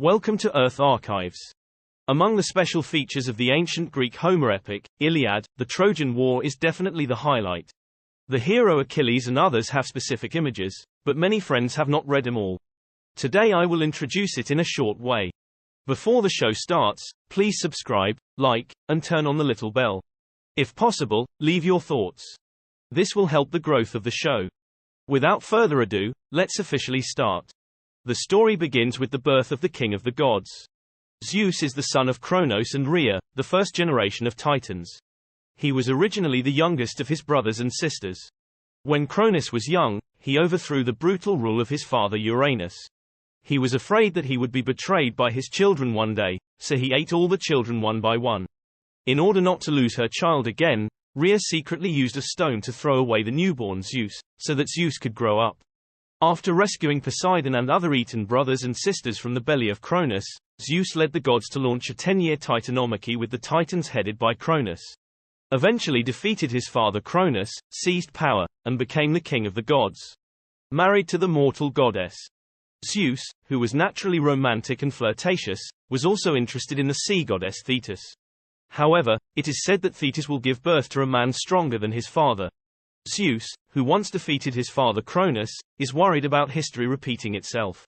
Welcome to Earth Archives. Among the special features of the ancient Greek Homer epic, Iliad, the Trojan War is definitely the highlight. The hero Achilles and others have specific images, but many friends have not read them all. Today I will introduce it in a short way. Before the show starts, please subscribe, like, and turn on the little bell. If possible, leave your thoughts. This will help the growth of the show. Without further ado, let's officially start. The story begins with the birth of the king of the gods. Zeus is the son of Kronos and Rhea, the first generation of Titans. He was originally the youngest of his brothers and sisters. When Cronus was young, he overthrew the brutal rule of his father Uranus. He was afraid that he would be betrayed by his children one day, so he ate all the children one by one. In order not to lose her child again, Rhea secretly used a stone to throw away the newborn Zeus, so that Zeus could grow up. After rescuing Poseidon and other eaten brothers and sisters from the belly of Cronus, Zeus led the gods to launch a 10-year titanomachy with the Titans headed by Cronus. Eventually defeated his father Cronus, seized power, and became the king of the gods. Married to the mortal goddess. Zeus, who was naturally romantic and flirtatious, was also interested in the sea goddess Thetis. However, it is said that Thetis will give birth to a man stronger than his father. Zeus, who once defeated his father Cronus, is worried about history repeating itself.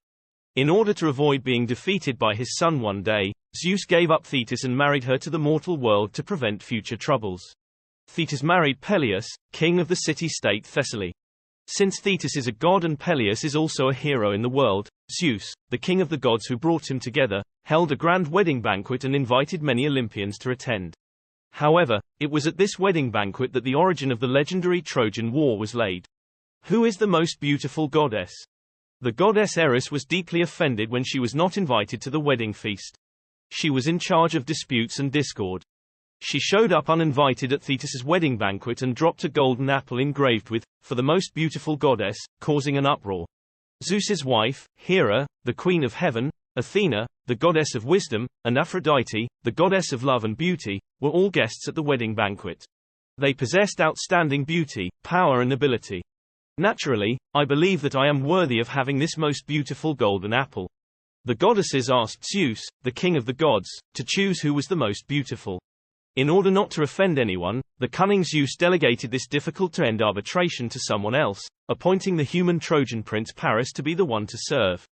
In order to avoid being defeated by his son one day, Zeus gave up Thetis and married her to the mortal world to prevent future troubles. Thetis married Peleus, king of the city-state Thessaly. Since Thetis is a god and Peleus is also a hero in the world, Zeus, the king of the gods who brought him together, held a grand wedding banquet and invited many Olympians to attend. However, it was at this wedding banquet that the origin of the legendary Trojan War was laid. Who is the most beautiful goddess? The goddess Eris was deeply offended when she was not invited to the wedding feast. She was in charge of disputes and discord. She showed up uninvited at Thetis's wedding banquet and dropped a golden apple engraved with, "For the most beautiful goddess," causing an uproar. Zeus's wife, Hera, the queen of heaven, Athena, the goddess of wisdom, and Aphrodite, the goddess of love and beauty, were all guests at the wedding banquet. They possessed outstanding beauty, power and ability. Naturally, I believe that I am worthy of having this most beautiful golden apple. The goddesses asked Zeus, the king of the gods, to choose who was the most beautiful. In order not to offend anyone, the cunning Zeus delegated this difficult-to-end arbitration to someone else, appointing the human Trojan prince Paris to be the one to serve.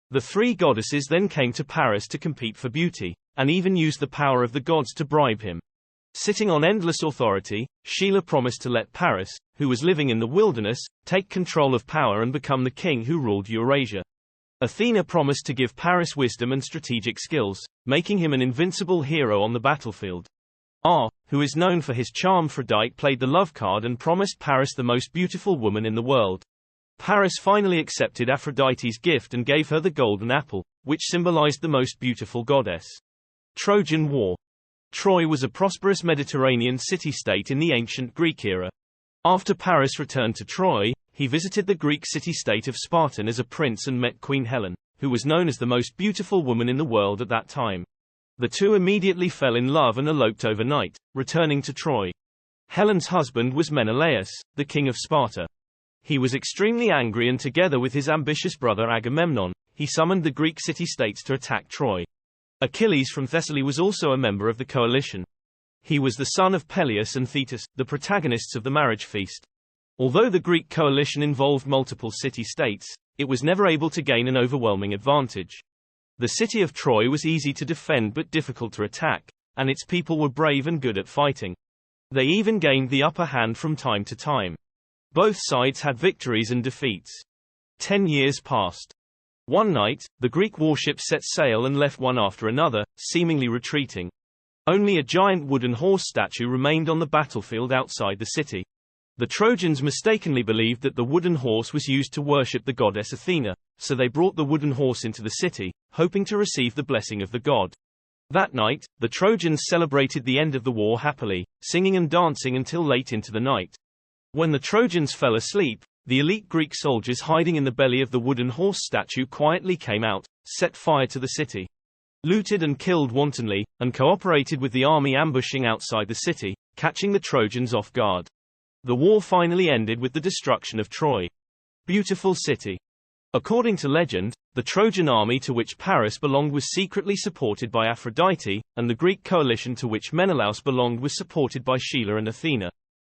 The three goddesses then came to Paris to compete for beauty, and even used the power of the gods to bribe him. Sitting on endless authority, Sheila promised to let Paris, who was living in the wilderness, take control of power and become the king who ruled Eurasia. Athena promised to give Paris wisdom and strategic skills, making him an invincible hero on the battlefield. Who is known for his charm, Aphrodite played the love card and promised Paris the most beautiful woman in the world. Paris finally accepted Aphrodite's gift and gave her the golden apple, which symbolized the most beautiful goddess. Trojan War. Troy was a prosperous Mediterranean city-state in the ancient Greek era. After Paris returned to Troy, he visited the Greek city-state of Sparta as a prince and met Queen Helen, who was known as the most beautiful woman in the world at that time. The two immediately fell in love and eloped overnight, returning to Troy. Helen's husband was Menelaus, the king of Sparta. He was extremely angry and together with his ambitious brother Agamemnon, he summoned the Greek city-states to attack Troy. Achilles from Thessaly was also a member of the coalition. He was the son of Peleus and Thetis, the protagonists of the marriage feast. Although the Greek coalition involved multiple city-states, it was never able to gain an overwhelming advantage. The city of Troy was easy to defend but difficult to attack, and its people were brave and good at fighting. They even gained the upper hand from time to time. Both sides had victories and defeats. 10 years passed. One night, the Greek warships set sail and left one after another, seemingly retreating. Only a giant wooden horse statue remained on the battlefield outside the city. The Trojans mistakenly believed that the wooden horse was used to worship the goddess Athena, so they brought the wooden horse into the city, hoping to receive the blessing of the god. That night, the Trojans celebrated the end of the war happily, singing and dancing until late into the night. When the Trojans fell asleep, the elite Greek soldiers hiding in the belly of the wooden horse statue quietly came out, set fire to the city, looted and killed wantonly, and cooperated with the army ambushing outside the city, catching the Trojans off guard. The war finally ended with the destruction of Troy. Beautiful city. According to legend, The Trojan army to which Paris belonged was secretly supported by Aphrodite, and the Greek coalition to which Menelaus belonged was supported by Scylla and Athena.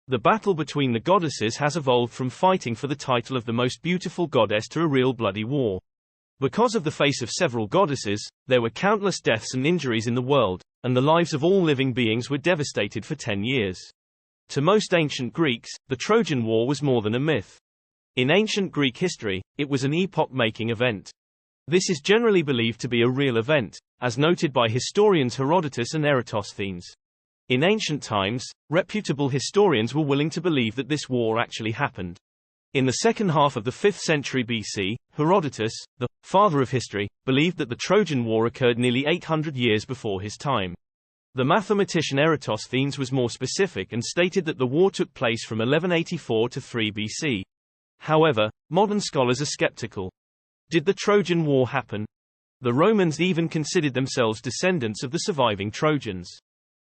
The battle between the goddesses has evolved from fighting for the title of the most beautiful goddess to a real bloody war. Because of the face of several goddesses, there were countless deaths and injuries in the world, and the lives of all living beings were devastated for 10 years. To most ancient Greeks, the Trojan War was more than a myth. In ancient Greek history, it was an epoch-making event. This is generally believed to be a real event, as noted by historians Herodotus and Eratosthenes. In ancient times, reputable historians were willing to believe that this war actually happened. In the second half of the 5th century BC, Herodotus, the father of history, believed that the Trojan War occurred nearly 800 years before his time. The mathematician Eratosthenes was more specific and stated that the war took place from 1184 to 3 BC. However, modern scholars are skeptical. Did the Trojan War happen? The Romans even considered themselves descendants of the surviving Trojans.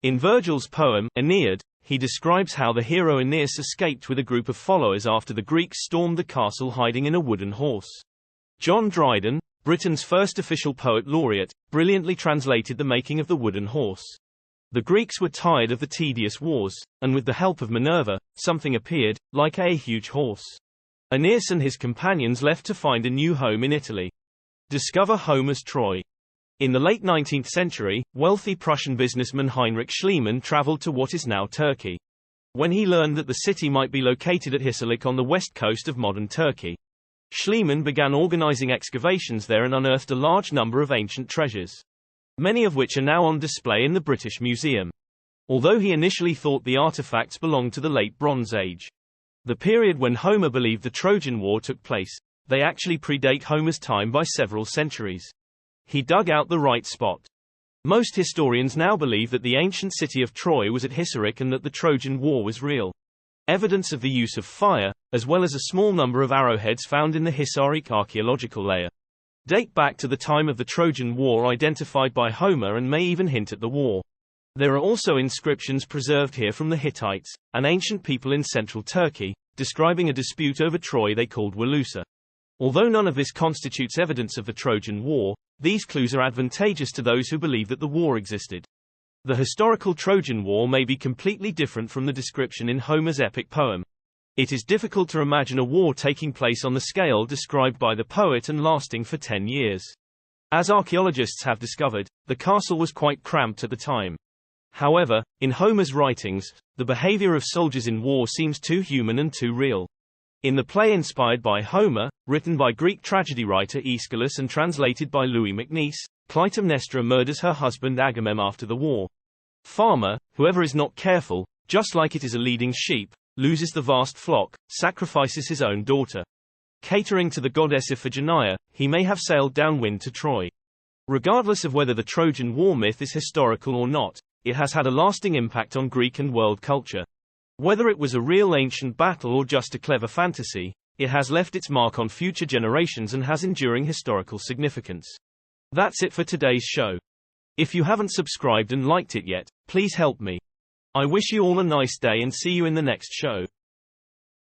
In Virgil's poem, Aeneid, he describes how the hero Aeneas escaped with a group of followers after the Greeks stormed the castle hiding in a wooden horse. John Dryden, Britain's first official poet laureate, brilliantly translated the making of the wooden horse. The Greeks were tired of the tedious wars, and with the help of Minerva, something appeared, like a huge horse. Aeneas and his companions left to find a new home in Italy. Discover Homer's Troy. In the late 19th century, wealthy Prussian businessman Heinrich Schliemann traveled to what is now Turkey. When he learned that the city might be located at Hisarlik on the west coast of modern Turkey, Schliemann began organizing excavations there and unearthed a large number of ancient treasures, many of which are now on display in the British Museum. Although he initially thought the artifacts belonged to the late Bronze Age, the period when Homer believed the Trojan War took place, they actually predate Homer's time by several centuries. He dug out the right spot. Most historians now believe that the ancient city of Troy was at Hisarlik and that the Trojan War was real. Evidence of the use of fire, as well as a small number of arrowheads found in the Hisarlik archaeological layer, date back to the time of the Trojan War identified by Homer and may even hint at the war. There are also inscriptions preserved here from the Hittites, an ancient people in central Turkey, describing a dispute over Troy they called Walusa. Although none of this constitutes evidence of the Trojan War, these clues are advantageous to those who believe that the war existed. The historical Trojan War may be completely different from the description in Homer's epic poem. It is difficult to imagine a war taking place on the scale described by the poet and lasting for 10 years. As archaeologists have discovered, the castle was quite cramped at the time. However, in Homer's writings, the behavior of soldiers in war seems too human and too real. In the play inspired by Homer, written by Greek tragedy writer Aeschylus and translated by Louis MacNeice, Clytemnestra murders her husband Agamemnon after the war. Farmer, whoever is not careful, just like it is a leading sheep, loses the vast flock, sacrifices his own daughter. Catering to the goddess Iphigenia, he may have sailed downwind to Troy. Regardless of whether the Trojan War myth is historical or not, it has had a lasting impact on Greek and world culture. Whether it was a real ancient battle or just a clever fantasy, it has left its mark on future generations and has enduring historical significance. That's it for today's show. If you haven't subscribed and liked it yet, please help me. I wish you all a nice day and see you in the next show.